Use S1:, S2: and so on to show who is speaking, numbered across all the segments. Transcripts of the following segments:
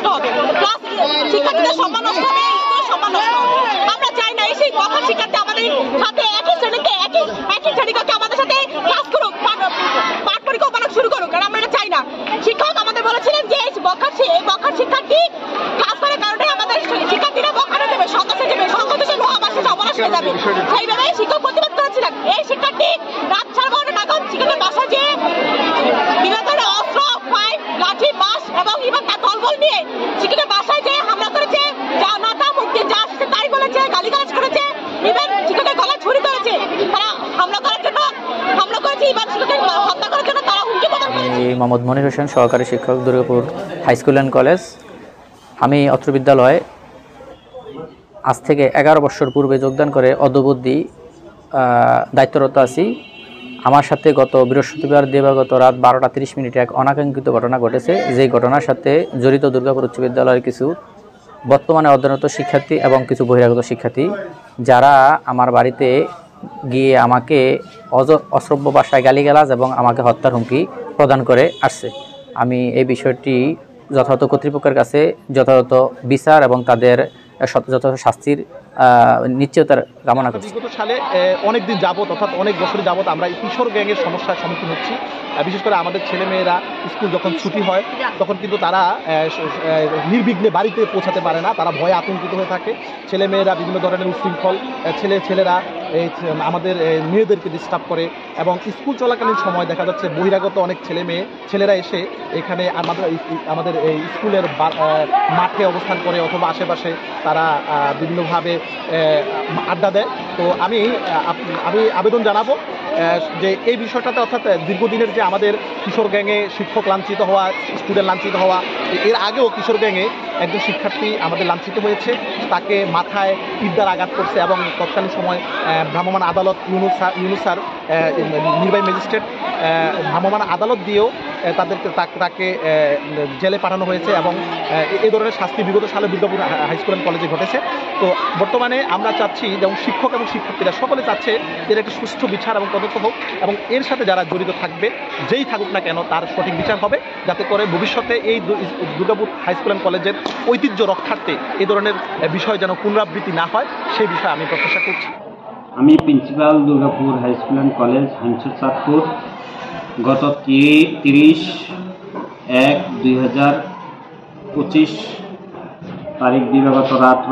S1: নষ্ট হবে, প্লাস শিক্ষার্থীদের সম্মান নষ্ট হবে, স্কুলের সম্মান নষ্ট হবে। আমরা চাই না এই সেই বখার শিক্ষার্থী আমাদের সাথে একই শ্রেণীকে আমাদের সাথে ক্লাস করুক, পাঠ পরিকল্পনা শুরু করুক, কারণ আমরা এটা চাই না। শিক্ষক আমাদের বলেছিলেন যে এই বখার শিক্ষার্থী ক্লাস করার কারণে আমাদের শিক্ষার্থীরা বখারে দেবে, সন্ত্রাসে দেবে, সংঘর্ষে লোহাবাসে সর্বনাশ হয়ে যাবে। সেইভাবে শিক্ষক প্রতিবাদ করেছিলেন। এই শিক্ষার্থী রাত 12:30 নাগাদ শিক্ষকের বাসায় যে বিভিন্ন ধরনের অস্ত্র, ফাইল, লাঠি, বাঁশ এবং ইভেন তার দলবল নিয়ে শিক্ষকের বাসায় যে হামলা করেছে, যা নাতা মুক্তি যা আসছে তাই বলেছে, গালিগালাজ করেছে, ইভেন শিক্ষকের গলায় ছুরি ধরেছে। তারা হামলা করেছে, ইভেন শিক্ষকের হত্যা করার জন্য তারা হুমকি প্রদান করেছে।
S2: মোহাম্মদ মনির হোসেন, সহকারী শিক্ষক, Durgapur high school and college. আমি অত্র বিদ্যালয়ে আজ থেকে 11 বছর পূর্বে যোগদান করে অদ্যবধি দায়িত্বরত আছি। আমার সাথে গত বৃহস্পতিবার দিবাগত রাত 12টা 30 মিনিটে এক অনাকাঙ্ক্ষিত ঘটনা ঘটেছে। যেই ঘটনার সাথে জড়িত দুর্গাপুর উচ্চ বিদ্যালয়ের কিছু বর্তমানে অধ্যয়নরত শিক্ষার্থী এবং কিছু বহিরাগত শিক্ষার্থী, যারা আমার বাড়িতে গিয়ে আমাকে অশ্রব্য ভাষায় গালিগালাজ এবং আমাকে হত্যার হুমকি প্রদান করে আসছে। আমি এই বিষয়টি যথাযথ কর্তৃপক্ষের কাছে যথাযথ বিচার এবং তাদের যথাযথ শাস্তির নিশ্চয়তার কামনা করছি।
S3: বিগত সালে অনেক দিন যাবত, অর্থাৎ অনেক বছর যাবত আমরা এই কিশোর গ্যাংয়ের সমস্যার সম্মুখীন হচ্ছি। বিশেষ করে আমাদের ছেলেমেয়েরা স্কুল যখন ছুটি হয় তখন কিন্তু তারা নির্বিঘ্নে বাড়িতে পৌঁছাতে পারে না, তারা ভয়ে আতঙ্কিত হয়ে থাকে। ছেলেমেয়েরা বিভিন্ন ধরনের উশৃঙ্খল ছেলেরা আমাদের মেয়েদেরকে ডিস্টার্ব করে এবং স্কুল চলাকালীন সময় দেখা যাচ্ছে বহিরাগত অনেক ছেলেরা এসে এখানে আমাদের এই স্কুলের মাঠে অবস্থান করে অথবা আশেপাশে তারা বিভিন্নভাবে আড্ডা দেয়। তো আমি আবেদন জানাবো যে এই বিষয়টাতে, অর্থাৎ দীর্ঘদিনের যে আমাদের কিশোর গ্যাংয়ে শিক্ষক লাঞ্ছিত হওয়া, স্টুডেন্ট লাঞ্ছিত হওয়া, এর আগেও কিশোর গ্যাংয়ে একজন শিক্ষার্থী আমাদের লাঞ্ছিত হয়েছে, তাকে মাথায় ইটদার আঘাত করছে এবং তৎকালীন সময় ভ্রাম্যমাণ আদালত ইউনুস স্যার নির্বাহী ম্যাজিস্ট্রেট ভ্রাম্যমাণ আদালত দিয়েও তাকে জেলে পাঠানো হয়েছে এবং এই ধরনের শাস্তি বিগত সালে দুর্গাপুর হাই স্কুল অ্যান্ড কলেজে ঘটেছে। তো বর্তমানে আমরা চাচ্ছি, যেমন শিক্ষক এবং শিক্ষার্থীরা সকলে চাচ্ছে এর একটি সুষ্ঠু বিচার এবং তদন্ত হোক এবং এর সাথে যারা জড়িত থাকবে, যেই থাকুক না কেন, তার সঠিক বিচার হবে, যাতে করে ভবিষ্যতে এই দুর্গাপুর হাই স্কুল অ্যান্ড কলেজের ঐতিহ্য রক্ষার্থে এই ধরনের বিষয় যেন পুনরাবৃত্তি না হয়, সেই বিষয়ে আমি প্রত্যাশা করছি।
S4: আমি principal Durgapur high school and college Hamsur Chandpur. গত 30/1/2025 তারিখ দিবাগত রাত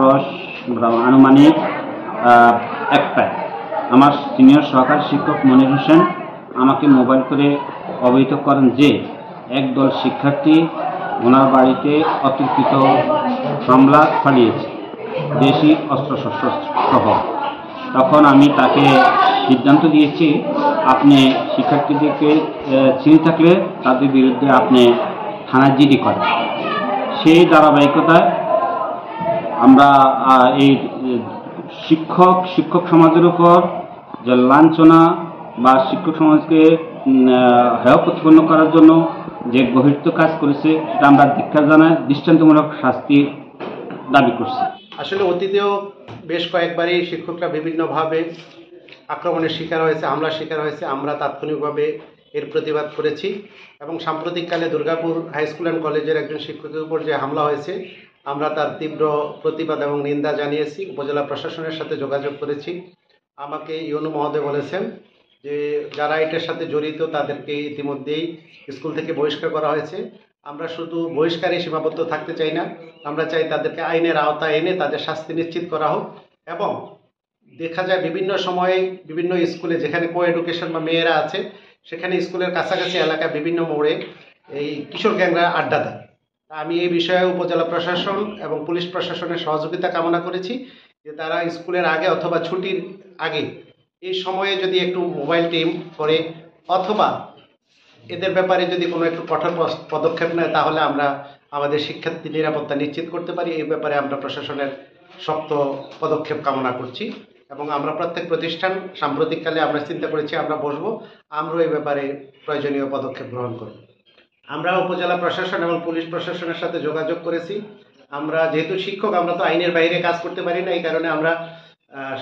S4: আনুমানিক 1টায় আমার সিনিয়র সহকারী শিক্ষক মনির হোসেন আমাকে মোবাইল করে অবহিত করেন যে একদল শিক্ষার্থী ওনার বাড়িতে অতর্কিত হামলা চালিয়েছে, দেশি অস্ত্রশস্ত্র সহ। তখন আমি তাকে সিদ্ধান্ত দিয়েছি, আপনি শিক্ষার্থীদেরকে চিনে থাকলে তাদের বিরুদ্ধে আপনি থানায় জিডি করেন। সেই ধারাবাহিকতায় আমরা এই শিক্ষক সমাজের উপর যে লাঞ্ছনা বা শিক্ষক সমাজকে হেয় প্রতিপন্ন করার জন্য যে গভীরত কাজ করেছে, সেটা আমরা ধিক্কার জানাই, দৃষ্টান্তমূলক শাস্তির দাবি করছি।
S5: আসলে অতীতেও বেশ কয়েকবারই শিক্ষকরা বিভিন্নভাবে আক্রমণের শিকার হয়েছে, হামলার শিকার হয়েছে। আমরা তাৎক্ষণিকভাবে এর প্রতিবাদ করেছি এবং সাম্প্রতিককালে দুর্গাপুর হাই স্কুল অ্যান্ড কলেজের একজন শিক্ষকের উপর যে হামলা হয়েছে, আমরা তার তীব্র প্রতিবাদ এবং নিন্দা জানিয়েছি। উপজেলা প্রশাসনের সাথে যোগাযোগ করেছি। আমাকে ইউনু মহোদয় বলেছেন যে যারা এটার সাথে জড়িত তাদেরকে ইতিমধ্যেই স্কুল থেকে বহিষ্কার করা হয়েছে। আমরা শুধু বহিষ্কারে সীমাবদ্ধ থাকতে চাই না, আমরা চাই তাদেরকে আইনের আওতায় এনে তাদের শাস্তি নিশ্চিত করা হোক। এবং দেখা যায় বিভিন্ন সময়ে বিভিন্ন স্কুলে যেখানে কো এডুকেশন বা মেয়েরা আছে, সেখানে স্কুলের কাছাকাছি এলাকায় বিভিন্ন মোড়ে এই কিশোর গ্যাংরা আড্ডা দেয়। আমি এই বিষয়ে উপজেলা প্রশাসন এবং পুলিশ প্রশাসনের সহযোগিতা কামনা করেছি যে তারা স্কুলের আগে অথবা ছুটির আগে এই সময়ে যদি একটু মোবাইল টিম করে অথবা এদের ব্যাপারে যদি কোনো একটু কঠোর পদক্ষেপ নেয়, তাহলে আমরা আমাদের শিক্ষার্থী নিরাপত্তা নিশ্চিত করতে পারি। এই ব্যাপারে আমরা প্রশাসনের শক্ত পদক্ষেপ কামনা করছি এবং আমরা প্রত্যেক প্রতিষ্ঠান সাম্প্রতিককালে আমরা চিন্তা করেছি আমরা বসবো, আমরাও এই ব্যাপারে প্রয়োজনীয় পদক্ষেপ গ্রহণ করব। আমরা উপজেলা প্রশাসন এবং পুলিশ প্রশাসনের সাথে যোগাযোগ করেছি। আমরা যেহেতু শিক্ষক, আমরা তো আইনের বাইরে কাজ করতে পারি না, এই কারণে আমরা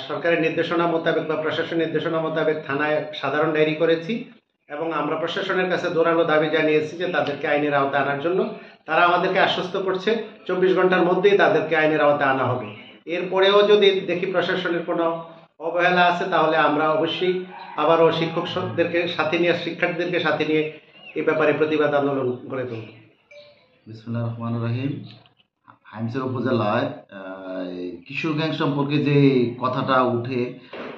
S5: সরকারের নির্দেশনা মোতাবেক বা প্রশাসনের নির্দেশনা মোতাবেক থানায় সাধারণ ডায়েরি করেছি এবং আমরা প্রশাসনের কাছে জোরালো দাবি জানিয়েছি যে তাদেরকে আইনের আওতায় আনার জন্য। তারা আমাদেরকে আশ্বস্ত করছে 24 ঘন্টার মধ্যেই তাদেরকে আইনের আওতায় আনা হবে। এরপরেও যদি দেখি প্রশাসনের কোনো অবহেলা আছে তাহলে আমরা অবশ্যই আবারও শিক্ষকদেরকে সাথে নিয়ে, শিক্ষার্থীদেরকে সাথে নিয়ে এই ব্যাপারে প্রতিবাদ আন্দোলন গড়ে তুলব।
S6: বিসমিল্লাহির রহমানির রহিম। হাইমচর উপজেলায় কিশোর গ্যাং সম্পর্কে যে কথাটা উঠে,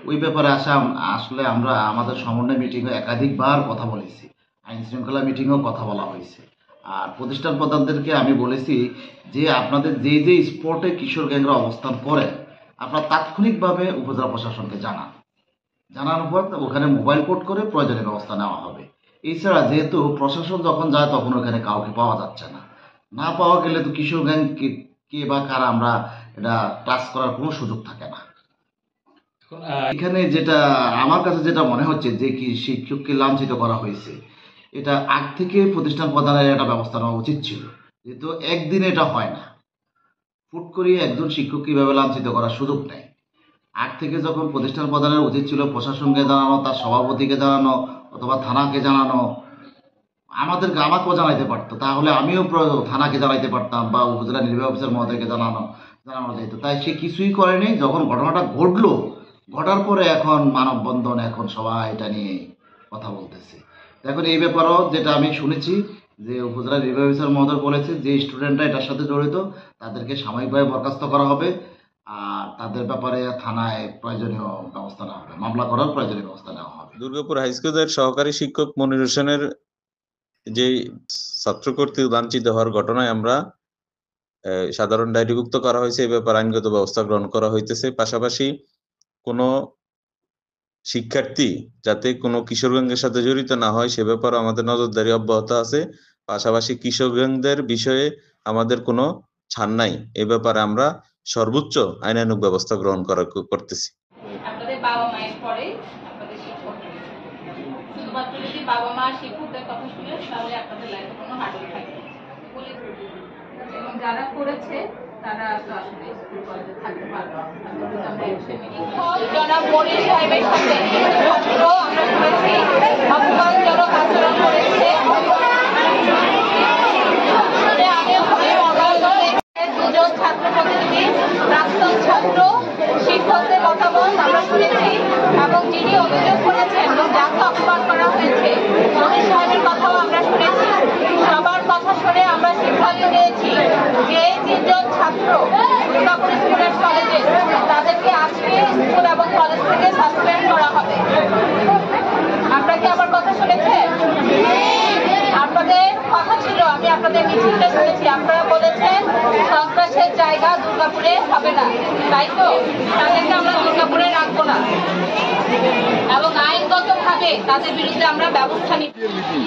S6: ওই ব্যাপারে আসলে আমরা আমাদের সমন্বয় মিটিংয়ে একাধিকবার কথা বলেছি, আইন শৃঙ্খলা মিটিংয়েও কথা বলা হয়েছে। আর প্রতিষ্ঠান প্রধানদেরকে আমি বলেছি যে আপনাদের যে যে স্পটে কিশোর গ্যাংরা অবস্থান করে আপনারা তাৎক্ষণিকভাবে উপজেলা প্রশাসনকে জানানোর পর ওখানে মোবাইল কোড করে প্রয়োজনীয় ব্যবস্থা নেওয়া হবে। এছাড়া যেহেতু প্রশাসন যখন যায় তখন ওখানে কাউকে পাওয়া যাচ্ছে না পাওয়া গেলে তো কিশোর গ্যাং কে বা কারা আমরা এটা টাচ করার কোনো সুযোগ থাকে না। এখানে যেটা আমার কাছে যেটা মনে হচ্ছে যে কি শিক্ষককে লাঞ্ছিত করা হয়েছে, এটা আগ থেকে প্রতিষ্ঠান প্রধানের একটা ব্যবস্থা নেওয়া উচিত ছিল, যেহেতু একদিনে এটা হয় না। ফুট করিয়ে একজন শিক্ষককে এভাবে লাঞ্ছিত করার সুযোগ নেই। আগ থেকে যখন প্রতিষ্ঠান প্রধানের উচিত ছিল প্রশাসনকে জানানো, তার সভাপতিকে জানানো অথবা থানাকে জানানো, আমাকেও জানাইতে পারতো, তাহলে আমিও থানাকে জানাইতে পারতাম বা উপজেলা নির্বাহী অফিসার মহোদয়কে জানানো যেত। তাই সে কিছুই করেনি। যখন ঘটনাটা ঘটার পরে এখন মানববন্ধন, এখন সবাই এটা নিয়ে কথা বলতেছে। এখন এই ব্যাপারেও যেটা আমি শুনেছি যে উপজেলা নির্বাহী অফিসার মহোদয় বলেছে যে স্টুডেন্টরা এটার সাথে জড়িত তাদেরকে সাময়িকভাবে বরখাস্ত করা হবে, আর তাদের ব্যাপারে থানায় প্রয়োজনীয় ব্যবস্থা নেওয়া হবে, মামলা করার প্রয়োজনীয় ব্যবস্থা নেওয়া হবে।
S7: দুর্গাপুর হাই স্কুলের সহকারী শিক্ষক মনির হোসেনের যে ছাত্র কর্তৃক লাঞ্ছিত হওয়ার ঘটনায় আমরা সাধারণ ডায়েরিভুক্ত করা হয়েছে। এই ব্যাপারে আইনগত ব্যবস্থা গ্রহণ করা হইতেছে। পাশাপাশি কোনো শিক্ষার্থী যাতে কোনো কিশোর গ্যাংয়ের সাথে জড়িত না হয় সে ব্যাপারে আমাদের নজরদারি অব্যাহত আছে। পাশাপাশি কিশোর গ্যাংদের বিষয়ে আমাদের কোনো ছাড় নাই। এ ব্যাপারে আমরা সর্বোচ্চ আইনানুগ ব্যবস্থা গ্রহণ করতেছি।
S8: আপনাদের বাবা মায়ের পরে আপনাদের শিক্ষক, শুধুমাত্র যদি বাবা মা শিক্ষকদের কথা শুনে তাহলে আপনাদের লাইফে কোনো হার্ডল থাকবে বলে, এবং যারা করেছে তারা তো আসলে স্কুল কলেজে থাকতে পারবে না। জনাব মনির সাহেবের সাথে ছাত্র আমরা শুনেছি অপমানজনক আচরণ করেছে। দুজন ছাত্র প্রতিনিধি, প্রাক্তন ছাত্র, শিক্ষকদের মতামত আমরা শুনেছি, এবং যিনি অভিযোগ করেছেন এবং যাকে অপমান করা হয়েছে মনির সাহেবের কথাও আমরা শুনেছি। সবার কথা শুনে আমরা সিদ্ধান্ত নিয়েছি যে 3জন ছাত্র দুর্গাপুর স্কুল অ্যান্ড কলেজে তাদেরকে আজকে স্কুল এবং কলেজ থেকে সাসপেন্ড করা হবে। আপনারা কি আমার কথা শুনেছেন? আপনাদের কথা ছিল, আমি আপনাদের মিছিলটা শুনেছি, আপনারা বলেছেন সন্ত্রাসের জায়গা দুর্গাপুরে হবে না, তাই তো? তাদেরকে আমরা দুর্গাপুরে রাখবো না এবং আইনগতভাবে তাদের বিরুদ্ধে আমরা ব্যবস্থা নিচ্ছি।